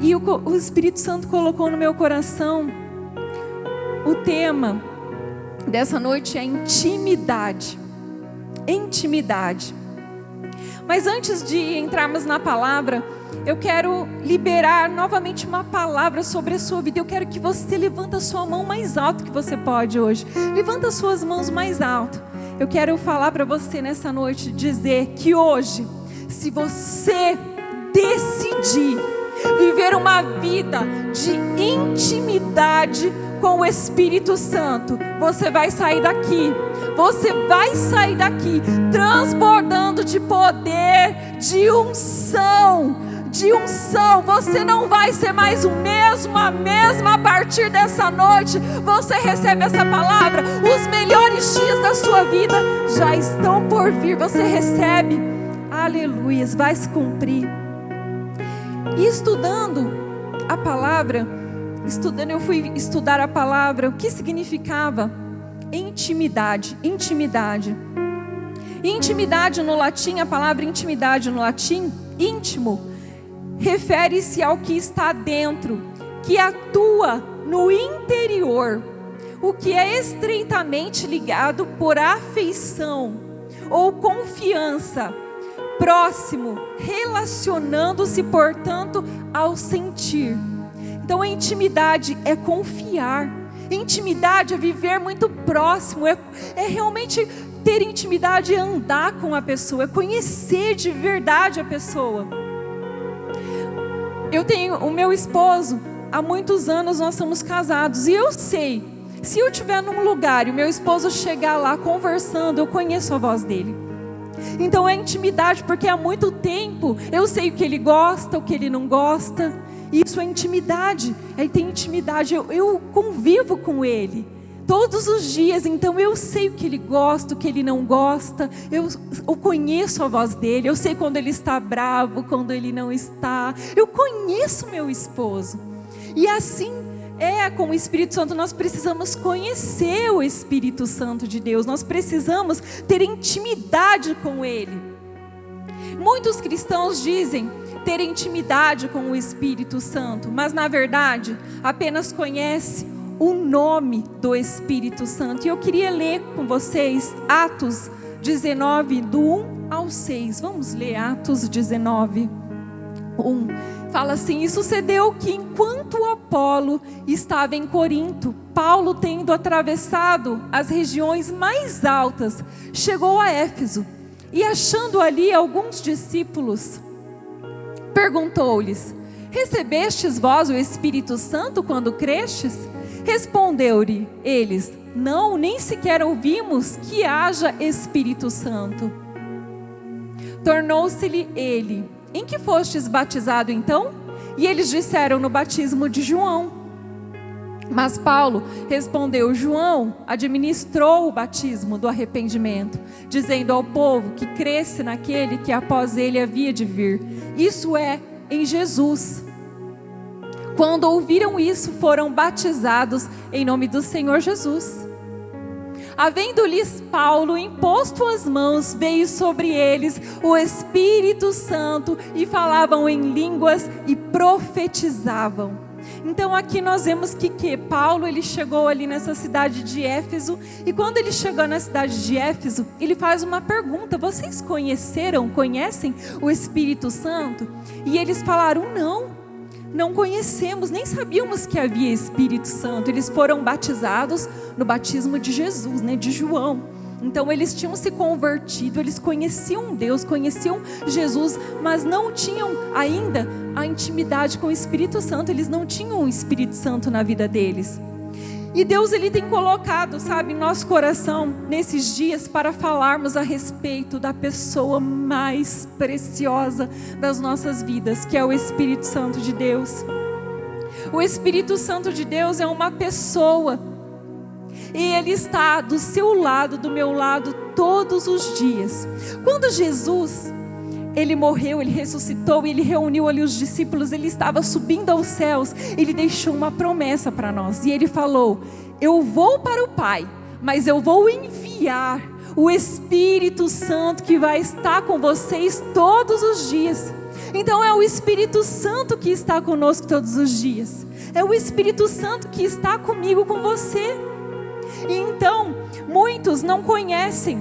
E o Espírito Santo colocou no meu coração, o tema dessa noite é intimidade. Intimidade. Mas antes de entrarmos na palavra, eu quero liberar novamente uma palavra sobre a sua vida. Eu quero que você levanta a sua mão mais alto que você pode hoje. Levanta as suas mãos mais alto. Eu quero falar para você nessa noite, dizer que hoje, se você decidir viver uma vida de intimidade com o Espírito Santo, você vai sair daqui. Você vai sair daqui transbordando de poder, de unção. Você não vai ser mais a mesma a partir dessa noite. Você recebe essa palavra. Os melhores dias da sua vida já estão por vir. Você recebe. Aleluia, vai se cumprir. E estudando a palavra, eu fui estudar a palavra, o que significava intimidade. Intimidade no latim, a palavra intimidade no latim, íntimo, refere-se ao que está dentro, que atua no interior, o que é estreitamente ligado por afeição ou confiança, próximo, relacionando-se, portanto, ao sentir. Então a intimidade é confiar, intimidade é viver muito próximo, é realmente ter intimidade, é andar com a pessoa, é conhecer de verdade a pessoa. Eu tenho o meu esposo, há muitos anos nós somos casados, e eu sei, se eu estiver num lugar e o meu esposo chegar lá conversando, eu conheço a voz dele. Então é intimidade, porque há muito tempo eu sei o que ele gosta, o que ele não gosta. Isso é intimidade. Aí tem intimidade, eu convivo com ele todos os dias, então eu sei o que ele gosta, o que ele não gosta, eu conheço a voz dele, eu sei quando ele está bravo, quando ele não está, eu conheço meu esposo. E assim é com o Espírito Santo, nós precisamos conhecer o Espírito Santo de Deus, nós precisamos ter intimidade com ele. Muitos cristãos dizem ter intimidade com o Espírito Santo, mas na verdade apenas conhece o nome do Espírito Santo. E eu queria ler com vocês Atos 19, do 1 ao 6. Vamos ler Atos 19, 1. Fala assim: e sucedeu que enquanto Apolo estava em Corinto, Paulo, tendo atravessado as regiões mais altas, chegou a Éfeso, e achando ali alguns discípulos, perguntou-lhes: recebestes vós o Espírito Santo quando crestes? Respondeu-lhe eles: não, nem sequer ouvimos que haja Espírito Santo. Tornou-se-lhe ele: em que fostes batizado então? E eles disseram: no batismo de João. Mas Paulo respondeu: João administrou o batismo do arrependimento, dizendo ao povo que cresce naquele que após ele havia de vir, isso é, em Jesus. Quando ouviram isso, foram batizados em nome do Senhor Jesus. Havendo-lhes Paulo imposto as mãos, veio sobre eles o Espírito Santo, e falavam em línguas e profetizavam. Então aqui nós vemos que Paulo, ele chegou ali nessa cidade de Éfeso, e quando ele chegou na cidade de Éfeso, ele faz uma pergunta: vocês conhecem o Espírito Santo? E eles falaram: não conhecemos, nem sabíamos que havia Espírito Santo. Eles foram batizados no batismo de Jesus, de João. Então eles tinham se convertido, eles conheciam Deus, conheciam Jesus, mas não tinham ainda a intimidade com o Espírito Santo. Eles não tinham o Espírito Santo na vida deles. E Deus, ele tem colocado, em nosso coração, nesses dias, para falarmos a respeito da pessoa mais preciosa das nossas vidas, que é o Espírito Santo de Deus. O Espírito Santo de Deus é uma pessoa, e ele está do seu lado, do meu lado, todos os dias. Quando Jesus, ele morreu, ele ressuscitou, ele reuniu ali os discípulos, ele estava subindo aos céus, ele deixou uma promessa para nós, e ele falou: eu vou para o Pai, mas eu vou enviar o Espírito Santo, que vai estar com vocês todos os dias. Então é o Espírito Santo que está conosco todos os dias. É o Espírito Santo que está comigo, com você. E então, muitos não conhecem,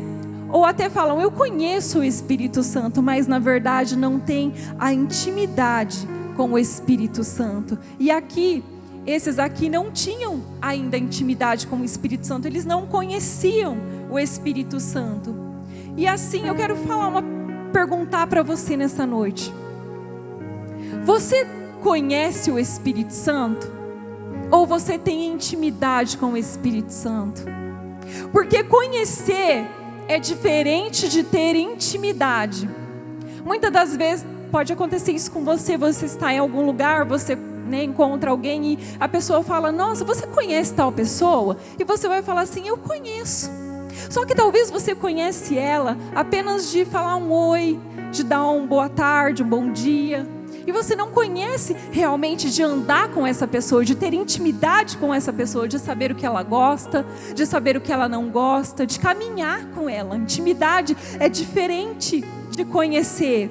ou até falam, eu conheço o Espírito Santo, mas na verdade não tem a intimidade com o Espírito Santo. E aqui, esses aqui não tinham ainda intimidade com o Espírito Santo, eles não conheciam o Espírito Santo. E assim, eu quero perguntar para você nessa noite. Você conhece o Espírito Santo? Ou você tem intimidade com o Espírito Santo? Porque conhecer é diferente de ter intimidade. Muitas das vezes pode acontecer isso com você. Você está em algum lugar, você encontra alguém e a pessoa fala, nossa, você conhece tal pessoa? E você vai falar assim, eu conheço. Só que talvez você conhece ela apenas de falar um oi, de dar um boa tarde, um bom dia. E você não conhece realmente de andar com essa pessoa, de ter intimidade com essa pessoa, de saber o que ela gosta, de saber o que ela não gosta, de caminhar com ela. Intimidade é diferente de conhecer.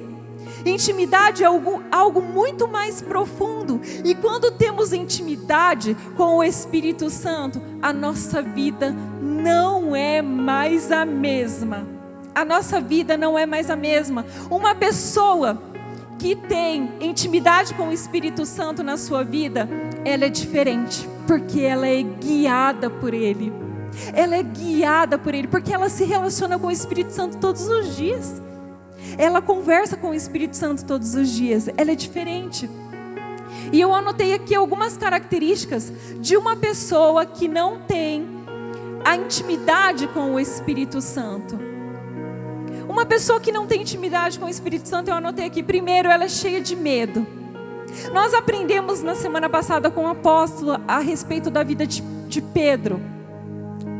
Intimidade é algo muito mais profundo. E quando temos intimidade com o Espírito Santo, a nossa vida não é mais a mesma. A nossa vida não é mais a mesma. Uma pessoa que tem intimidade com o Espírito Santo na sua vida, ela é diferente, porque ela é guiada por Ele. Ela é guiada por Ele, porque ela se relaciona com o Espírito Santo todos os dias. Ela conversa com o Espírito Santo todos os dias. Ela é diferente. E eu anotei aqui algumas características de uma pessoa que não tem a intimidade com o Espírito Santo. Uma pessoa que não tem intimidade com o Espírito Santo, eu anotei aqui. Primeiro, ela é cheia de medo. Nós aprendemos na semana passada com o apóstolo a respeito da vida de Pedro.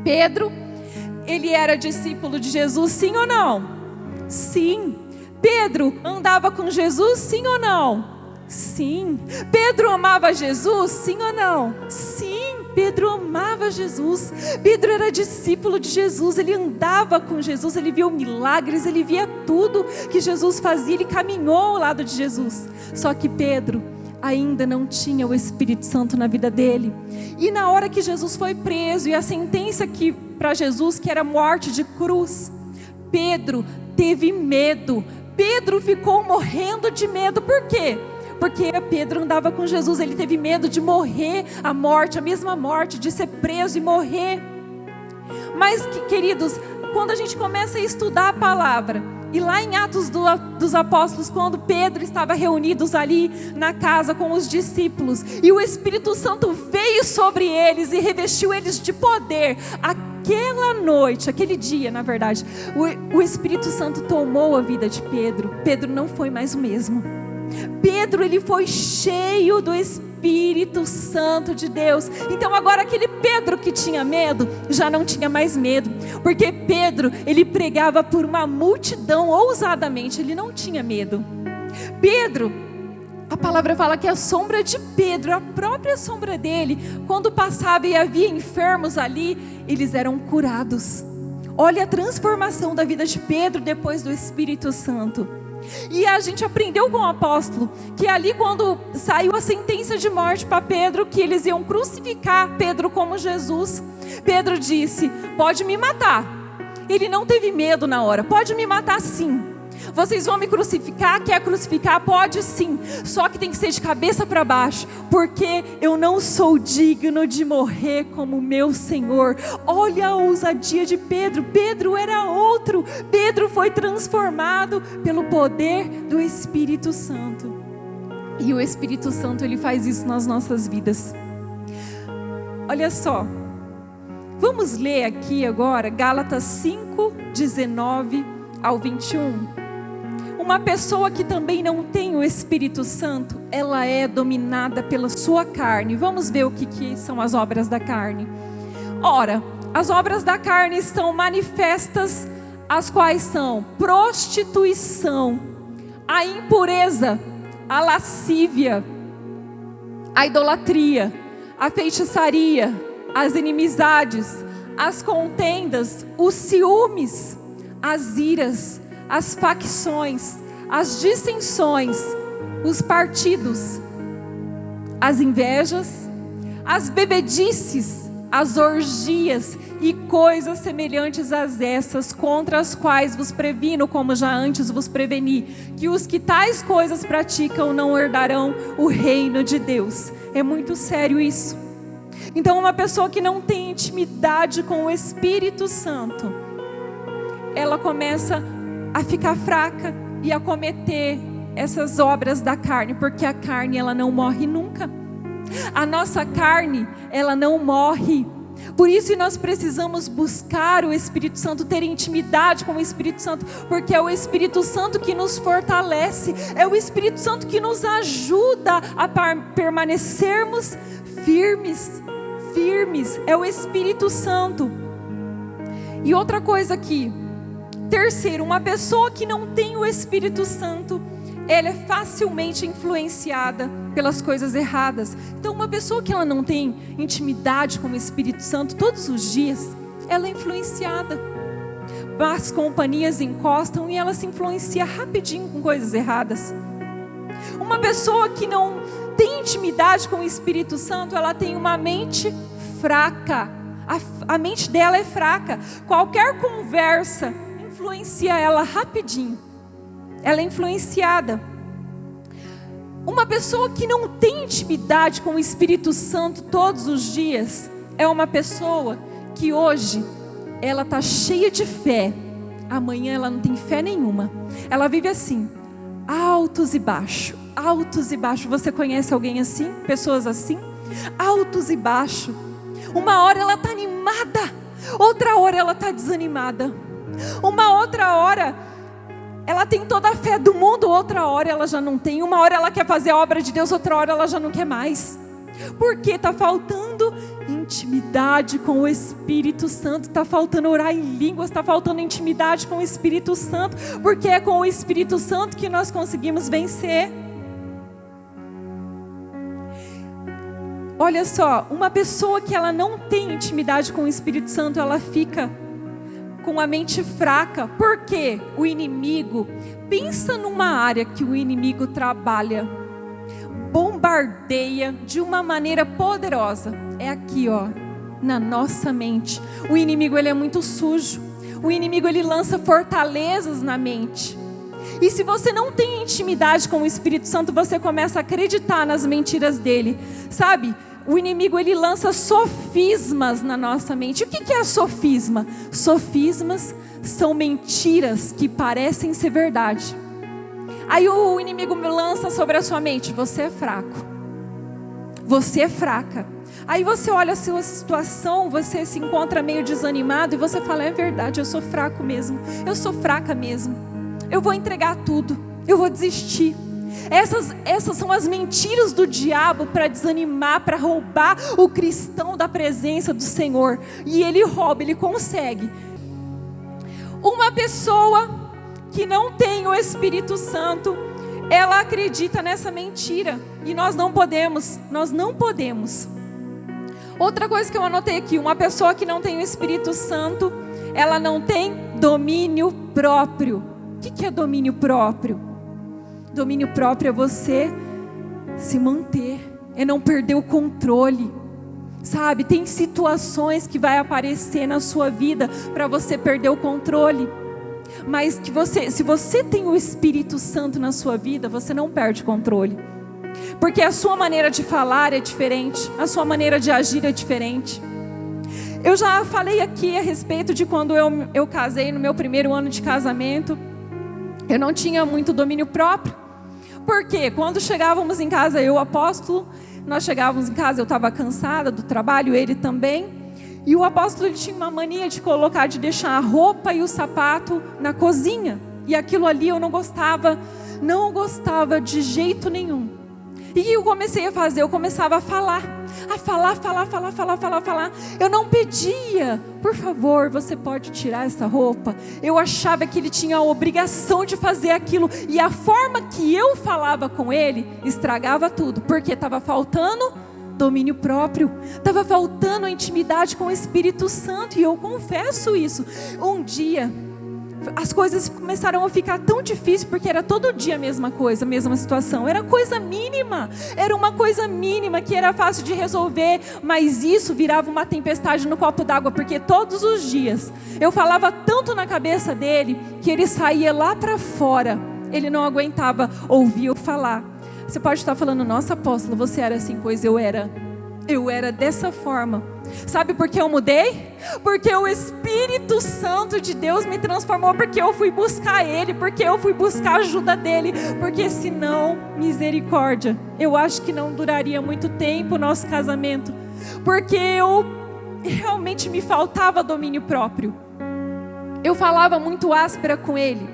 Pedro, ele era discípulo de Jesus, sim ou não? Sim. Pedro andava com Jesus, sim ou não? Sim. Pedro amava Jesus, sim ou não? Sim. Pedro amava Jesus. Pedro era discípulo de Jesus. Ele andava com Jesus, ele via milagres, ele via tudo que Jesus fazia. Ele caminhou ao lado de Jesus. Só que Pedro ainda não tinha o Espírito Santo na vida dele. E na hora que Jesus foi preso e a sentença para Jesus, que era morte de cruz, Pedro teve medo. Pedro ficou morrendo de medo. Por quê? Porque Pedro andava com Jesus, ele teve medo de morrer a morte, a mesma morte, de ser preso e morrer. Mas, queridos, quando a gente começa a estudar a palavra, e lá em Atos dos Apóstolos, quando Pedro estava reunidos ali na casa com os discípulos, e o Espírito Santo veio sobre eles e revestiu eles de poder, aquela noite, aquele dia, na verdade, o Espírito Santo tomou a vida de Pedro. Pedro não foi mais o mesmo. Pedro, ele foi cheio do Espírito Santo de Deus. Então agora aquele Pedro que tinha medo, já não tinha mais medo. Porque Pedro, ele pregava por uma multidão ousadamente, ele não tinha medo. Pedro, a palavra fala que a sombra de Pedro, a própria sombra dele, quando passava e havia enfermos ali, eles eram curados. Olha a transformação da vida de Pedro depois do Espírito Santo. E a gente aprendeu com o apóstolo que ali, quando saiu a sentença de morte para Pedro, que eles iam crucificar Pedro como Jesus, Pedro disse, pode me matar. Ele não teve medo na hora, pode me matar sim. Vocês vão me crucificar? Quer crucificar? Pode sim. Só que tem que ser de cabeça para baixo, porque eu não sou digno de morrer como meu Senhor. Olha a ousadia de Pedro. Pedro era outro. Pedro foi transformado pelo poder do Espírito Santo. E o Espírito Santo, ele faz isso nas nossas vidas. Olha só. Vamos ler aqui agora Gálatas 5, 19 ao 21. Uma pessoa que também não tem o Espírito Santo, ela é dominada pela sua carne. Vamos ver o que são as obras da carne. Ora, as obras da carne são manifestas, as quais são prostituição, a impureza, a lascívia, a idolatria, a feitiçaria, as inimizades, as contendas, os ciúmes, as iras, as facções, as dissensões, os partidos, as invejas, as bebedices, as orgias e coisas semelhantes a essas, contra as quais vos previno, como já antes vos preveni, que os que tais coisas praticam não herdarão o reino de Deus. É muito sério isso. Então, uma pessoa que não tem intimidade com o Espírito Santo, ela começa a ficar fraca e a cometer essas obras da carne, porque a carne, ela não morre nunca. A nossa carne, ela não morre. Por isso nós precisamos buscar o Espírito Santo, ter intimidade com o Espírito Santo, porque é o Espírito Santo que nos fortalece, é o Espírito Santo que nos ajuda a permanecermos firmes, é o Espírito Santo. E outra coisa aqui, terceiro, uma pessoa que não tem o Espírito Santo, ela é facilmente influenciada pelas coisas erradas. Então, uma pessoa que ela não tem intimidade com o Espírito Santo todos os dias, ela é influenciada. As companhias encostam e ela se influencia rapidinho com coisas erradas. Uma pessoa que não tem intimidade com o Espírito Santo, ela tem uma mente fraca. A mente dela é fraca. Qualquer conversa influencia ela rapidinho. Ela é influenciada. Uma pessoa que não tem intimidade com o Espírito Santo todos os dias é uma pessoa que hoje ela está cheia de fé, amanhã ela não tem fé nenhuma. Ela vive assim, altos e baixos, altos e baixos. Você conhece alguém assim? Pessoas assim? Altos e baixos. Uma hora ela está animada, outra hora ela está desanimada. Uma outra hora ela tem toda a fé do mundo, outra hora ela já não tem. Uma hora ela quer fazer a obra de Deus, outra hora ela já não quer mais. Porque está faltando intimidade com o Espírito Santo, está faltando orar em línguas, está faltando intimidade com o Espírito Santo, porque é com o Espírito Santo que nós conseguimos vencer. Olha só, uma pessoa que ela não tem intimidade com o Espírito Santo, ela fica com a mente fraca, porque o inimigo, pensa numa área que o inimigo trabalha, bombardeia de uma maneira poderosa, é aqui ó, na nossa mente. O inimigo ele é muito sujo, o inimigo ele lança fortalezas na mente, e se você não tem intimidade com o Espírito Santo, você começa a acreditar nas mentiras dele, sabe? O inimigo ele lança sofismas na nossa mente. O que é sofisma? Sofismas são mentiras que parecem ser verdade. Aí o inimigo lança sobre a sua mente: você é fraco, você é fraca. Aí você olha a sua situação, você se encontra meio desanimado e você fala: é verdade, eu sou fraco mesmo, eu sou fraca mesmo, eu vou entregar tudo, eu vou desistir. Essas são as mentiras do diabo para desanimar, para roubar o cristão da presença do Senhor. E ele rouba, ele consegue. Uma pessoa que não tem o Espírito Santo, ela acredita nessa mentira. E nós não podemos. Outra coisa que eu anotei aqui, uma pessoa que não tem o Espírito Santo, ela não tem domínio próprio. O que é domínio próprio? Domínio próprio é você se manter, é não perder o controle, sabe? Tem situações que vai aparecer na sua vida para você perder o controle, mas que se você tem o Espírito Santo na sua vida, você não perde controle, porque a sua maneira de falar é diferente, a sua maneira de agir é diferente. Eu já falei aqui a respeito de quando eu casei, no meu primeiro ano de casamento, eu não tinha muito domínio próprio. Porque quando chegávamos em casa, eu e o apóstolo, nós chegávamos em casa, eu estava cansada do trabalho, ele também. E o apóstolo ele tinha uma mania de deixar a roupa e o sapato na cozinha. E aquilo ali eu não gostava de jeito nenhum. E eu comecei a fazer, eu começava a falar. Eu não pedia: por favor, você pode tirar essa roupa. Eu achava que ele tinha a obrigação de fazer aquilo. E a forma que eu falava com ele estragava tudo, porque estava faltando domínio próprio, estava faltando intimidade com o Espírito Santo. E eu confesso isso. Um dia as coisas começaram a ficar tão difíceis, porque era todo dia a mesma coisa, a mesma situação. Era coisa mínima, era uma coisa mínima que era fácil de resolver, mas isso virava uma tempestade no copo d'água, porque todos os dias eu falava tanto na cabeça dele, que ele saía lá para fora, ele não aguentava ouvir eu falar. Você pode estar falando, nossa apóstola, você era assim, pois eu era dessa forma. Sabe por que eu mudei? Porque o Espírito Santo de Deus me transformou, porque eu fui buscar Ele, porque eu fui buscar a ajuda dEle, porque senão, misericórdia, eu acho que não duraria muito tempo o nosso casamento, porque eu realmente me faltava domínio próprio. Eu falava muito áspera com Ele,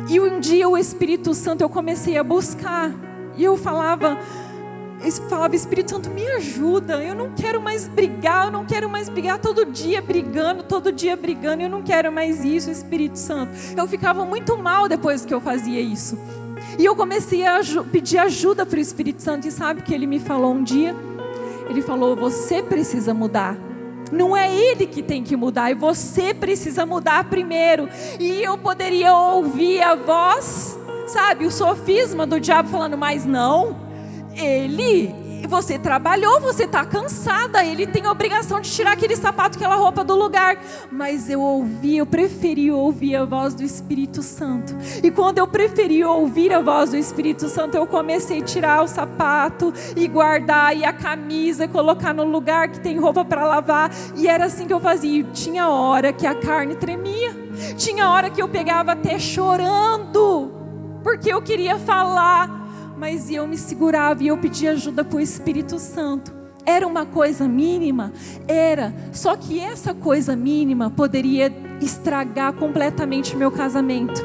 e um dia o Espírito Santo eu comecei a buscar, e eu falava, Espírito Santo, me ajuda, eu não quero mais brigar, todo dia brigando, eu não quero mais isso, Espírito Santo. Eu ficava muito mal depois que eu fazia isso, e eu comecei a pedir ajuda para o Espírito Santo, e sabe o que ele me falou um dia? Ele falou, você precisa mudar, não é ele que tem que mudar, e você precisa mudar primeiro. E eu poderia ouvir a voz, sabe, o sofisma do diabo falando, mas não, você trabalhou, você está cansada, ele tem a obrigação de tirar aquele sapato, aquela roupa do lugar. Mas eu preferi ouvir a voz do Espírito Santo. E quando eu preferi ouvir a voz do Espírito Santo, eu comecei a tirar o sapato e guardar, e a camisa, colocar no lugar que tem roupa para lavar. E era assim que eu fazia. E tinha hora que a carne tremia, tinha hora que eu pegava até chorando, porque eu queria falar, mas eu me segurava e eu pedia ajuda para o Espírito Santo. Era uma coisa mínima? Era. Só que essa coisa mínima poderia estragar completamente o meu casamento.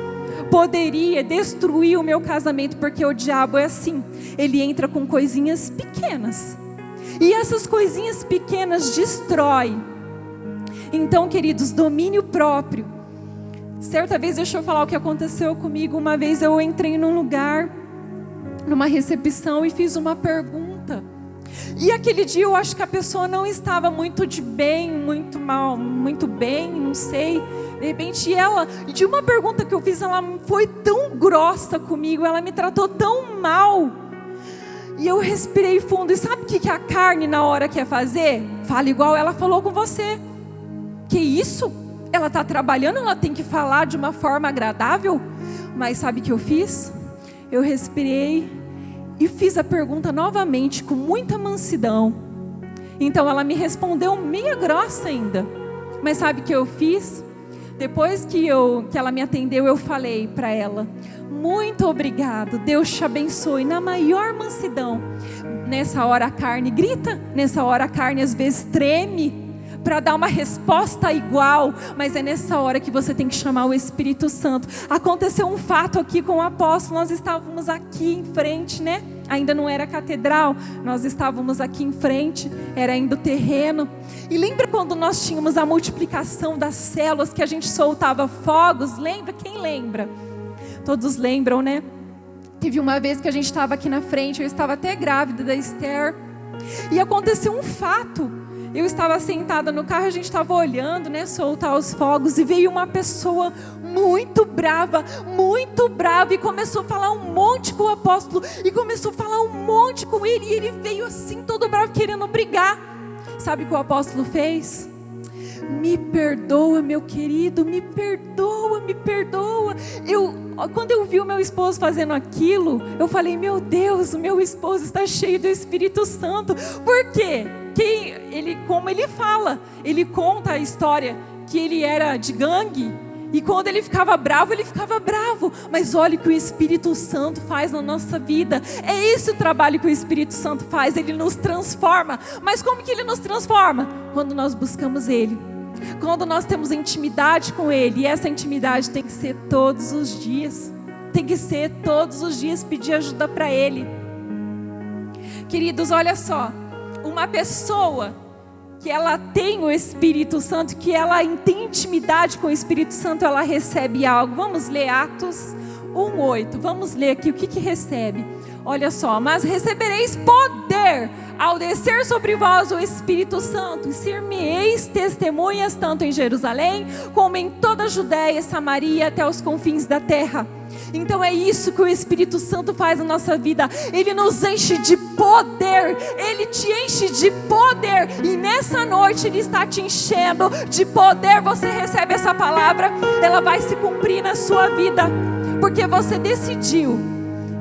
Poderia destruir o meu casamento, porque o diabo é assim. Ele entra com coisinhas pequenas. E essas coisinhas pequenas destrói. Então, queridos, domínio próprio. Certa vez, deixa eu falar o que aconteceu comigo. Uma vez eu entrei num lugar, numa recepção, e fiz uma pergunta, e aquele dia eu acho que a pessoa não estava muito de bem, muito mal, muito bem, não sei, de repente de uma pergunta que eu fiz, ela foi tão grossa comigo, ela me tratou tão mal, e eu respirei fundo. E sabe o que a carne na hora quer fazer? Fala igual ela falou com você. Que isso? Ela está trabalhando, ela tem que falar de uma forma agradável. Mas sabe o que eu fiz? Eu respirei e fiz a pergunta novamente com muita mansidão. Então ela me respondeu meia grossa ainda. Mas sabe o que eu fiz? Depois que ela me atendeu, eu falei para ela, muito obrigado, Deus te abençoe, na maior mansidão. Nessa hora a carne grita, nessa hora a carne às vezes treme para dar uma resposta igual, mas é nessa hora que você tem que chamar o Espírito Santo. Aconteceu um fato aqui com o apóstolo, nós estávamos aqui em frente, né? Ainda não era catedral, nós estávamos aqui em frente, era ainda o terreno. E lembra quando nós tínhamos a multiplicação das células, que a gente soltava fogos? Lembra? Quem lembra? Todos lembram, né? Teve uma vez que a gente estava aqui na frente, eu estava até grávida da Esther, e aconteceu um fato. Eu estava sentada no carro, a gente estava olhando, né, soltar os fogos, e veio uma pessoa muito brava, e começou a falar um monte com o apóstolo, e começou a falar um monte com ele, e ele veio assim todo bravo, querendo brigar. Sabe o que o apóstolo fez? Me perdoa, meu querido, me perdoa. Quando eu vi o meu esposo fazendo aquilo, eu falei, meu Deus, o meu esposo está cheio do Espírito Santo. Por quê? Como ele fala, ele conta a história que ele era de gangue, e quando ele ficava bravo, mas olha o que o Espírito Santo faz na nossa vida. É esse o trabalho que o Espírito Santo faz, ele nos transforma. Mas como que ele nos transforma? Quando nós buscamos ele, quando nós temos intimidade com ele, e essa intimidade tem que ser todos os dias, pedir ajuda para ele. Queridos, olha só, uma pessoa que ela tem o Espírito Santo, que ela tem intimidade com o Espírito Santo, ela recebe algo. Vamos ler Atos 1:8, vamos ler aqui o que recebe. Olha só, mas recebereis poder ao descer sobre vós o Espírito Santo, e ser-me-eis testemunhas tanto em Jerusalém, como em toda a Judéia e Samaria, até os confins da terra. Então é isso que o Espírito Santo faz na nossa vida. Ele nos enche de poder. Ele te enche de poder. E nessa noite Ele está te enchendo de poder. Você recebe essa palavra, ela vai se cumprir na sua vida, porque você decidiu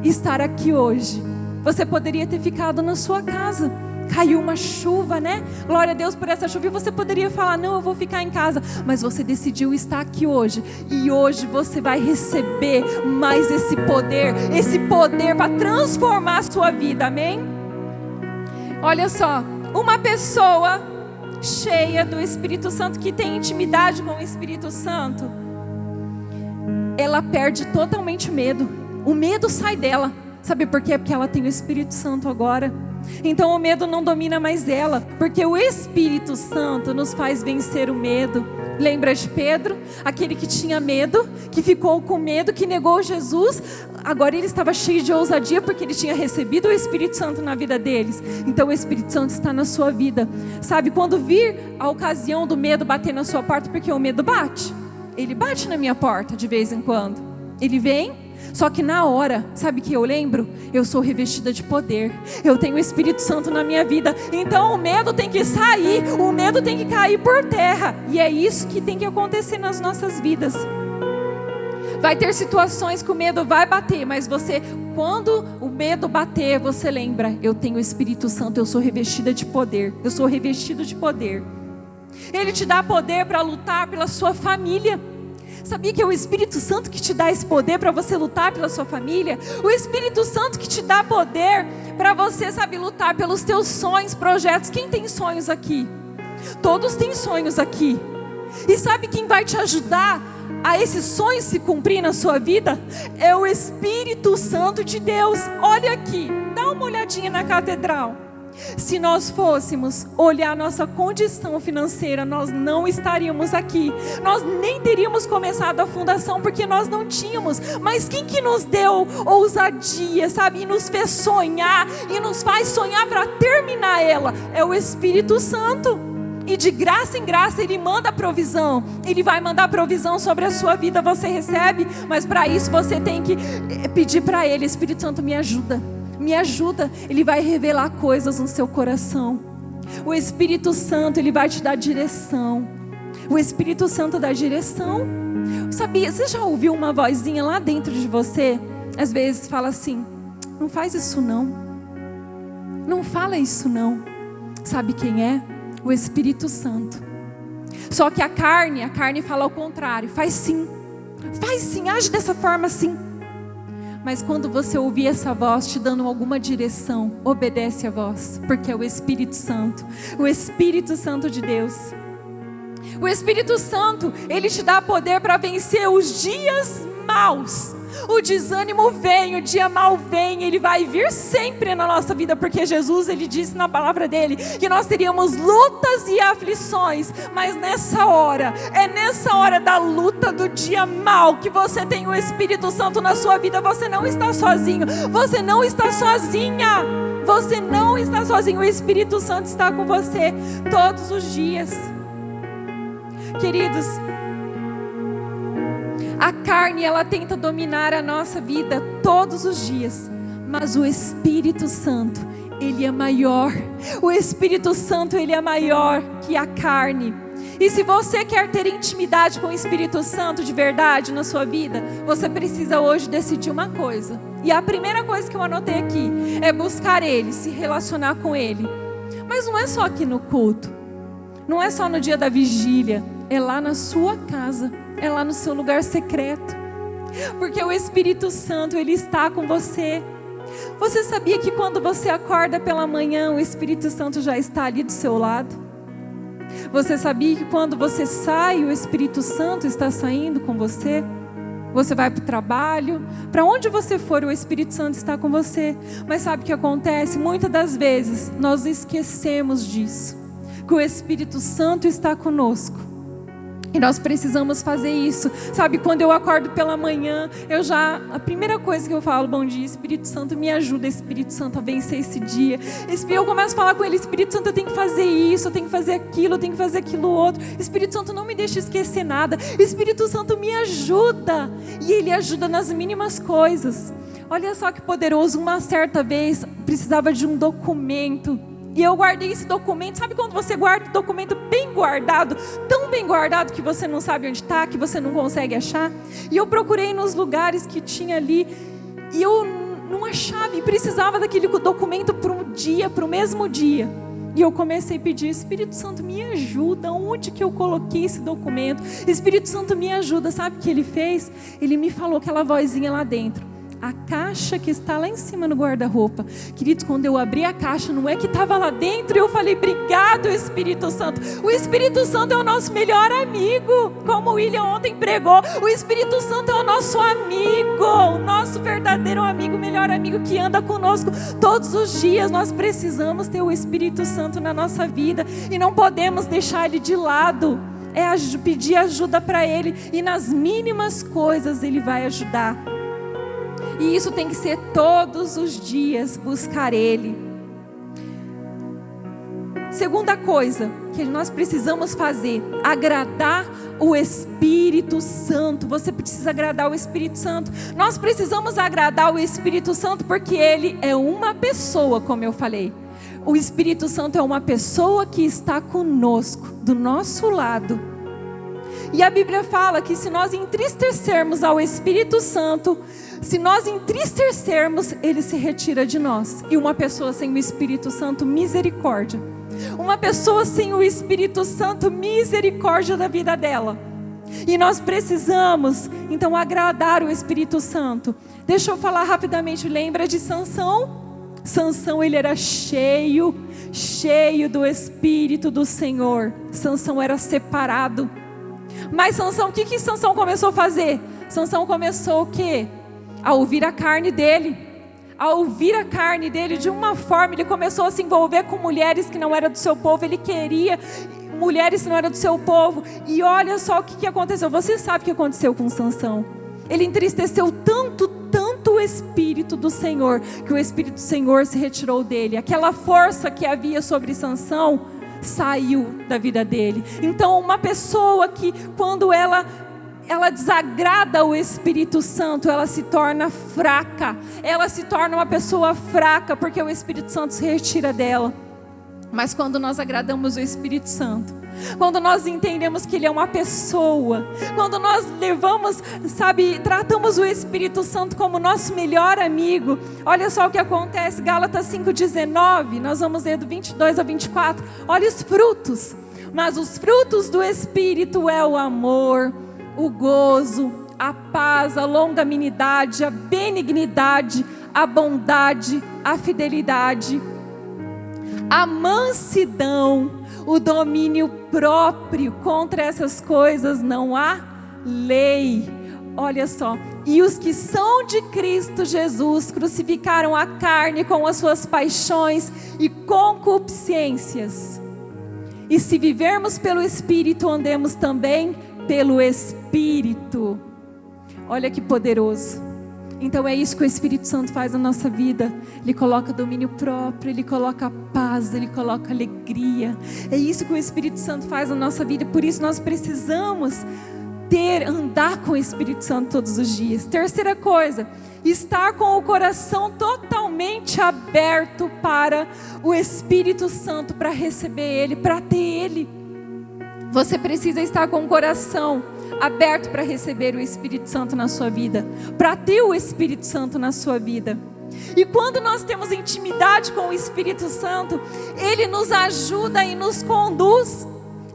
estar aqui hoje. Você poderia ter ficado na sua casa. Caiu uma chuva, né? Glória a Deus por essa chuva. E você poderia falar, não, eu vou ficar em casa. Mas você decidiu estar aqui hoje. E hoje você vai receber mais esse poder para transformar a sua vida, amém? Olha só, uma pessoa cheia do Espírito Santo, que tem intimidade com o Espírito Santo, ela perde totalmente o medo. O medo sai dela. Sabe por quê? Porque ela tem o Espírito Santo agora. Então o medo não domina mais ela, porque o Espírito Santo nos faz vencer o medo. Lembra de Pedro? Aquele que tinha medo, que ficou com medo, que negou Jesus. Agora ele estava cheio de ousadia, porque ele tinha recebido o Espírito Santo na vida deles. Então o Espírito Santo está na sua vida. Sabe, quando vir a ocasião do medo bater na sua porta, porque o medo bate. Ele bate na minha porta de vez em quando. Ele vem. Só que na hora, sabe o que eu lembro? Eu sou revestida de poder. Eu tenho o Espírito Santo na minha vida. Então o medo tem que sair. O medo tem que cair por terra. E é isso que tem que acontecer nas nossas vidas. Vai ter situações que o medo vai bater. Mas você, quando o medo bater, você lembra: eu tenho o Espírito Santo, eu sou revestida de poder. Eu sou revestido de poder. Ele te dá poder para lutar pela sua família. Sabia que é o Espírito Santo que te dá esse poder para você lutar pela sua família? O Espírito Santo que te dá poder para você, sabe, lutar pelos teus sonhos, projetos. Quem tem sonhos aqui? Todos têm sonhos aqui. E sabe quem vai te ajudar a esses sonhos se cumprir na sua vida? É o Espírito Santo de Deus. Olha aqui, dá uma olhadinha na catedral. Se nós fôssemos olhar nossa condição financeira, nós não estaríamos aqui. Nós nem teríamos começado a fundação, porque nós não tínhamos. Mas quem que nos deu ousadia, sabe? E nos fez sonhar, e nos faz sonhar para terminar ela. É o Espírito Santo. E de graça em graça Ele manda provisão. Ele vai mandar provisão sobre a sua vida, você recebe. Mas para isso você tem que pedir para Ele: Espírito Santo, me ajuda. Me ajuda. Ele vai revelar coisas no seu coração. O Espírito Santo, Ele vai te dar direção. O Espírito Santo dá direção. Sabia, você já ouviu uma vozinha lá dentro de você? Às vezes fala assim: não faz isso não. Não fala isso não. Sabe quem é? O Espírito Santo. Só que a carne fala ao contrário. Faz sim, age dessa forma sim. Mas quando você ouvir essa voz te dando alguma direção, obedece a voz, porque é o Espírito Santo de Deus. O Espírito Santo, Ele te dá poder para vencer os dias maus. O desânimo vem, o dia mau vem, ele vai vir sempre na nossa vida, porque Jesus, Ele disse na palavra dEle que nós teríamos lutas e aflições. Mas nessa hora, é nessa hora da luta, do dia mau, que você tem o Espírito Santo na sua vida. Você não está sozinho, você não está sozinha. Você não está sozinho, o Espírito Santo está com você todos os dias. Queridos, a carne, ela tenta dominar a nossa vida todos os dias, mas o Espírito Santo, Ele é maior. O Espírito Santo, Ele é maior que a carne. E se você quer ter intimidade com o Espírito Santo de verdade na sua vida, você precisa hoje decidir uma coisa. E a primeira coisa que eu anotei aqui é buscar Ele, se relacionar com Ele. Mas não é só aqui no culto, não é só no dia da vigília, é lá na sua casa. É lá no seu lugar secreto. Porque o Espírito Santo, Ele está com você. Você sabia que quando você acorda pela manhã, o Espírito Santo já está ali do seu lado? Você sabia que quando você sai, o Espírito Santo está saindo com você? Você vai para o trabalho, para onde você for, o Espírito Santo está com você. Mas sabe o que acontece? Muitas das vezes nós esquecemos disso, que o Espírito Santo está conosco E nós precisamos fazer isso. Sabe, quando eu acordo pela manhã, a primeira coisa que eu falo, bom dia, Espírito Santo, me ajuda, Espírito Santo, a vencer esse dia. Eu começo a falar com ele, Espírito Santo, eu tenho que fazer isso, eu tenho que fazer aquilo, eu tenho que fazer aquilo outro. Espírito Santo, não me deixe esquecer nada. Espírito Santo, me ajuda. E ele ajuda nas mínimas coisas. Olha só que poderoso, uma certa vez, precisava de um documento. E eu guardei esse documento. Sabe quando você guarda o documento bem guardado, tão bem guardado que você não sabe onde está, que você não consegue achar? E eu procurei nos lugares que tinha ali e eu não achava, e precisava daquele documento para um dia, para o mesmo dia. E eu comecei a pedir, Espírito Santo, me ajuda, onde que eu coloquei esse documento? Espírito Santo, me ajuda. Sabe o que ele fez? Ele me falou aquela vozinha lá dentro. A caixa que está lá em cima no guarda-roupa. Queridos, quando eu abri a caixa, não é que estava lá dentro, eu falei, obrigado, Espírito Santo. O Espírito Santo é o nosso melhor amigo, como o William ontem pregou. O Espírito Santo é o nosso amigo, o nosso verdadeiro amigo, melhor amigo que anda conosco todos os dias. Nós precisamos ter o Espírito Santo na nossa vida e não podemos deixar ele de lado. É pedir ajuda para ele, e nas mínimas coisas ele vai ajudar. E isso tem que ser todos os dias, buscar Ele. Segunda coisa que nós precisamos fazer, agradar o Espírito Santo. Você precisa agradar o Espírito Santo. Nós precisamos agradar o Espírito Santo porque Ele é uma pessoa, como eu falei. O Espírito Santo é uma pessoa que está conosco, do nosso lado. E a Bíblia fala que se nós entristecermos ao Espírito Santo, se nós entristecermos, ele se retira de nós. E uma pessoa sem o Espírito Santo, misericórdia. Uma pessoa sem o Espírito Santo, misericórdia da vida dela. E nós precisamos, então, agradar o Espírito Santo. Deixa eu falar rapidamente, lembra de Sansão? Sansão, ele era cheio do Espírito do Senhor. Sansão era separado. Mas Sansão, o que Sansão começou a fazer? Sansão começou o quê? A ouvir a carne dele. A ouvir a carne dele de uma forma, ele começou a se envolver com mulheres que não eram do seu povo. Ele queria mulheres que não eram do seu povo. E olha só o que aconteceu. Você sabe o que aconteceu com Sansão. Ele entristeceu tanto o Espírito do Senhor, que o Espírito do Senhor se retirou dele. Aquela força que havia sobre Sansão saiu da vida dele. Então uma pessoa que quando ela desagrada o Espírito Santo, ela se torna fraca. Ela se torna uma pessoa fraca, porque o Espírito Santo se retira dela. Mas quando nós agradamos o Espírito Santo, quando nós entendemos que Ele é uma pessoa, quando nós tratamos o Espírito Santo como nosso melhor amigo, olha só o que acontece, Gálatas 5,19, nós vamos ler do 22 ao 24, olha os frutos. Mas os frutos do Espírito é o amor, o gozo, a paz, a longanimidade, a benignidade, a bondade, a fidelidade, a mansidão, o domínio próprio. Contra essas coisas não há lei. Olha só, e os que são de Cristo Jesus crucificaram a carne com as suas paixões e concupiscências. E se vivermos pelo Espírito, andemos também pelo Espírito. Olha que poderoso. Então é isso que o Espírito Santo faz na nossa vida. Ele coloca domínio próprio, Ele coloca paz, Ele coloca alegria. É isso que o Espírito Santo faz na nossa vida. Por isso nós precisamos andar com o Espírito Santo todos os dias. Terceira coisa, estar com o coração totalmente aberto para o Espírito Santo, para receber Ele, para ter Ele. Você precisa estar com o coração aberto para receber o Espírito Santo na sua vida, para ter o Espírito Santo na sua vida. E quando nós temos intimidade com o Espírito Santo, Ele nos ajuda e nos conduz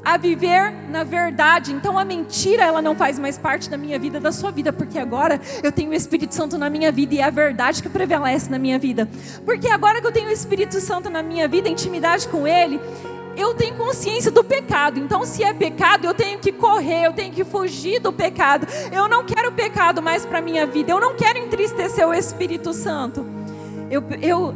a viver na verdade. Então a mentira, ela não faz mais parte da minha vida, da sua vida, porque agora eu tenho o Espírito Santo na minha vida e é a verdade que prevalece na minha vida. Porque agora que eu tenho o Espírito Santo na minha vida, intimidade com Ele, eu tenho consciência do pecado. Então se é pecado, eu tenho que correr, eu tenho que fugir do pecado. Eu não quero pecado mais para a minha vida, eu não quero entristecer o Espírito Santo.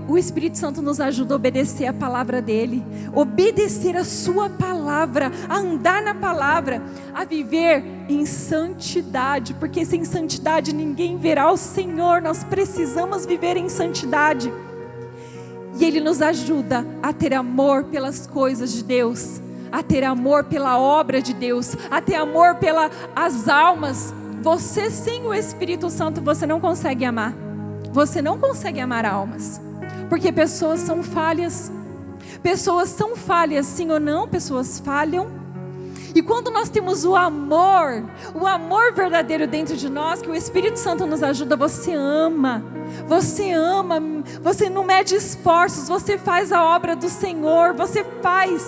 O Espírito Santo nos ajuda a obedecer a palavra dele, obedecer a sua palavra, a andar na palavra, a viver em santidade, porque sem santidade ninguém verá o Senhor. Nós precisamos viver em santidade. E ele nos ajuda a ter amor pelas coisas de Deus, a ter amor pela obra de Deus, a ter amor pelas almas. Você sem o Espírito Santo, você não consegue amar. Você não consegue amar almas, porque pessoas são falhas. Pessoas são falhas, sim ou não, pessoas falham. E quando nós temos o amor verdadeiro dentro de nós, que o Espírito Santo nos ajuda, você ama, você não mede esforços, você faz a obra do Senhor, você faz.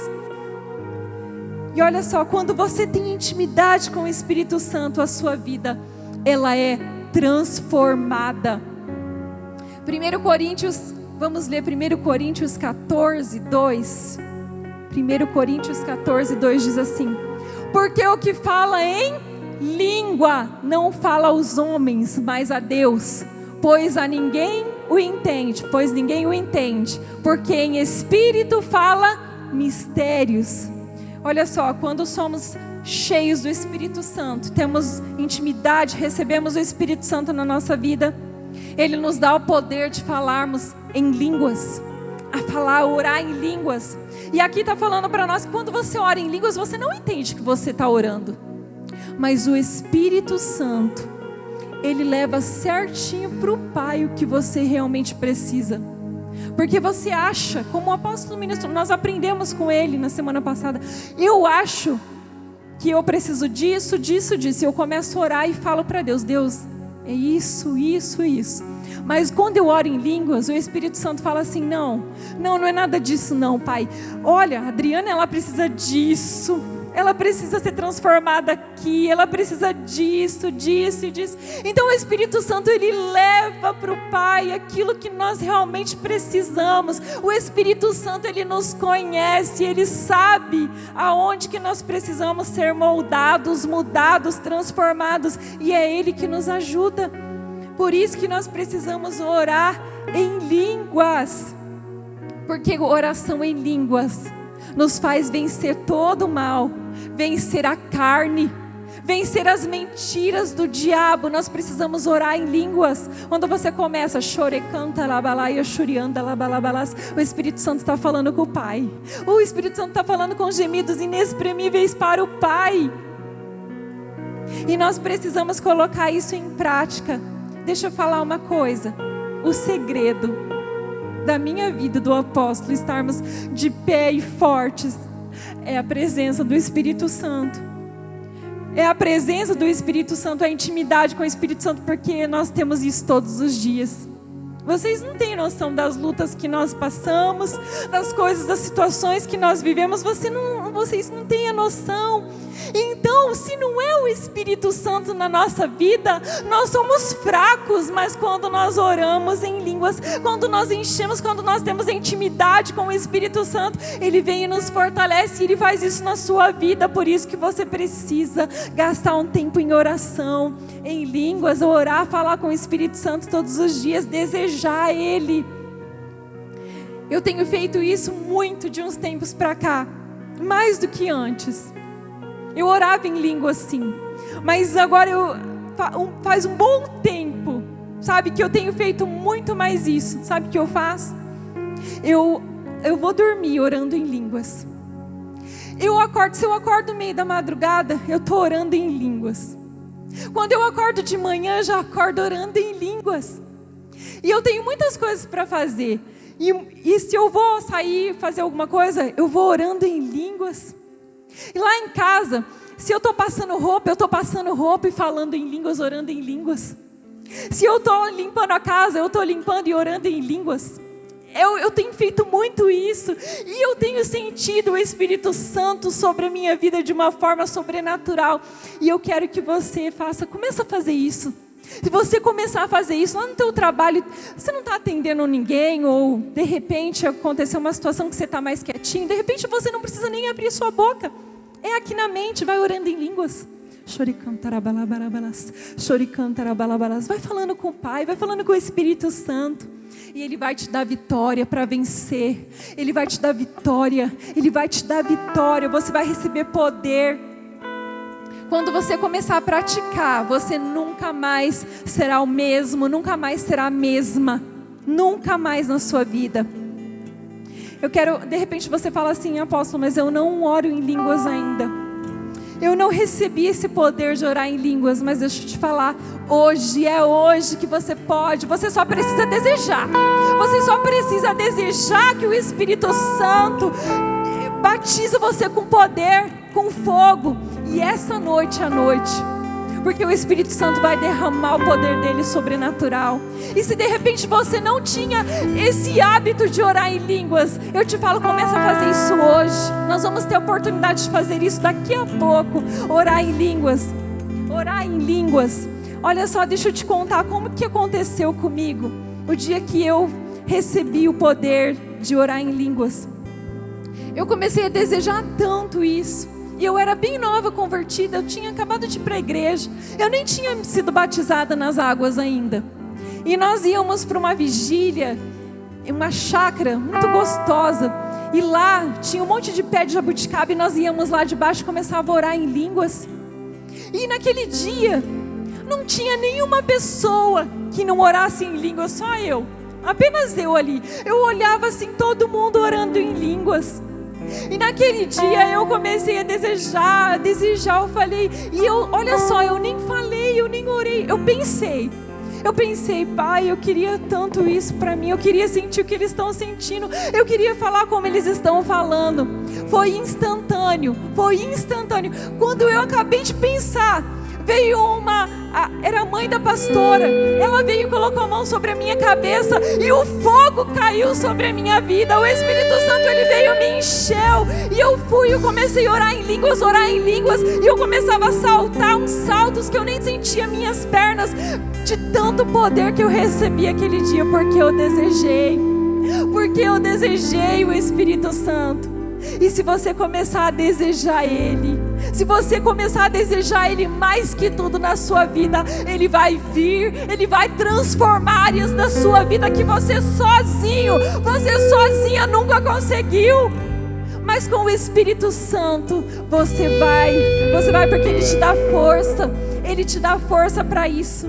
E olha só, quando você tem intimidade com o Espírito Santo, a sua vida, ela é transformada. 1 Coríntios, vamos ler 1 Coríntios 14, 2. 1 Coríntios 14, 2 diz assim: porque o que fala em língua não fala aos homens, mas a Deus, pois ninguém o entende, porque em espírito fala mistérios. Olha só, quando somos cheios do Espírito Santo, temos intimidade, recebemos o Espírito Santo na nossa vida, ele nos dá o poder de falarmos em línguas, a orar em línguas. E aqui está falando para nós que quando você ora em línguas, você não entende que você está orando, mas o Espírito Santo, ele leva certinho para o Pai o que você realmente precisa. Porque você acha, como o apóstolo ministro, nós aprendemos com ele na semana passada, eu acho que eu preciso disso. E eu começo a orar e falo para Deus: Deus, é isso. Mas quando eu oro em línguas, o Espírito Santo fala assim: não é nada disso não, Pai. Olha, a Adriana, ela precisa disso. Ela precisa ser transformada aqui. Ela precisa disso. Então o Espírito Santo, ele leva para o Pai aquilo que nós realmente precisamos. O Espírito Santo, ele nos conhece. Ele sabe aonde que nós precisamos ser moldados, mudados, transformados. E é Ele que nos ajuda. Por isso que nós precisamos orar em línguas. Porque oração em línguas nos faz vencer todo o mal, vencer a carne, vencer as mentiras do diabo. Nós precisamos orar em línguas. Quando você começa, o Espírito Santo está falando com o Pai. O Espírito Santo está falando com gemidos inexprimíveis para o Pai. E nós precisamos colocar isso em prática. Deixa eu falar uma coisa. O segredo da minha vida, do apóstolo, estarmos de pé e fortes, é a presença do Espírito Santo. É a presença do Espírito Santo, a intimidade com o Espírito Santo, porque nós temos isso todos os dias. Vocês não têm noção das lutas que nós passamos, das coisas, das situações que nós vivemos. Vocês não têm a noção. Então, se não é o Espírito Santo na nossa vida, nós somos fracos. Mas quando nós oramos em línguas, quando nós enchemos, quando nós temos intimidade com o Espírito Santo, Ele vem e nos fortalece. E Ele faz isso na sua vida. Por isso que você precisa gastar um tempo em oração, em línguas, orar, falar com o Espírito Santo todos os dias, desejar Ele. Eu tenho feito isso muito de uns tempos para cá, mais do que antes. Eu orava em língua sim, mas agora faz um bom tempo, sabe, que eu tenho feito muito mais isso. Sabe o que eu faço? Eu vou dormir orando em línguas. Se eu acordo no meio da madrugada, eu estou orando em línguas. Quando eu acordo de manhã, já acordo orando em línguas. E eu tenho muitas coisas para fazer. E se eu vou sair, fazer alguma coisa, eu vou orando em línguas. E lá em casa, se eu estou passando roupa, eu estou passando roupa e falando em línguas, orando em línguas. Se eu estou limpando a casa, eu estou limpando e orando em línguas. Eu tenho feito muito isso. E eu tenho sentido o Espírito Santo sobre a minha vida de uma forma sobrenatural. E eu quero que você comece a fazer isso. Se você começar a fazer isso lá no teu trabalho, você não está atendendo ninguém, ou de repente aconteceu uma situação que você está mais quietinho, de repente você não precisa nem abrir sua boca. É aqui na mente, vai orando em línguas. Vai falando com o Pai, vai falando com o Espírito Santo. E Ele vai te dar vitória para vencer. Ele vai te dar vitória. Ele vai te dar vitória. Você vai receber poder. Quando você começar a praticar, você nunca mais será o mesmo, nunca mais será a mesma. Nunca mais na sua vida. Eu quero, de repente você fala assim, apóstolo, mas eu não oro em línguas ainda. Eu não recebi esse poder de orar em línguas, mas deixa eu te falar, hoje é hoje que você pode, você só precisa desejar. Você só precisa desejar que o Espírito Santo batiza você com poder, com fogo. E essa noite é a noite, porque o Espírito Santo vai derramar o poder dele sobrenatural. E se de repente você não tinha esse hábito de orar em línguas, eu te falo, começa a fazer isso hoje. Nós vamos ter a oportunidade de fazer isso daqui a pouco. Orar em línguas. Orar em línguas. Olha só, deixa eu te contar como que aconteceu comigo o dia que eu recebi o poder de orar em línguas. Eu comecei a desejar tanto isso. E eu era bem nova, convertida, eu tinha acabado de ir para a igreja. Eu nem tinha sido batizada nas águas ainda. E nós íamos para uma vigília, uma chácara muito gostosa. E lá tinha um monte de pé de jabuticaba e nós íamos lá debaixo e começava a orar em línguas. E naquele dia, não tinha nenhuma pessoa que não orasse em línguas, só eu. Apenas eu ali. Eu olhava assim, todo mundo orando em línguas. E naquele dia eu comecei a desejar, eu falei, olha só, eu nem falei, eu nem orei, eu pensei, Pai, eu queria tanto isso para mim, eu queria sentir o que eles estão sentindo, eu queria falar como eles estão falando. Foi instantâneo, quando eu acabei de pensar, veio era a mãe da pastora, ela veio e colocou a mão sobre a minha cabeça e o fogo caiu sobre a minha vida, o Espírito Santo ele veio, me encheu e eu comecei a orar em línguas e eu começava a saltar uns saltos que eu nem sentia minhas pernas, de tanto poder que eu recebi aquele dia, porque eu desejei o Espírito Santo. E se você começar a desejar Ele, se você começar a desejar Ele mais que tudo na sua vida, Ele vai vir, Ele vai transformar áreas da sua vida que você sozinha nunca conseguiu. Mas com o Espírito Santo, você vai porque Ele te dá força para isso.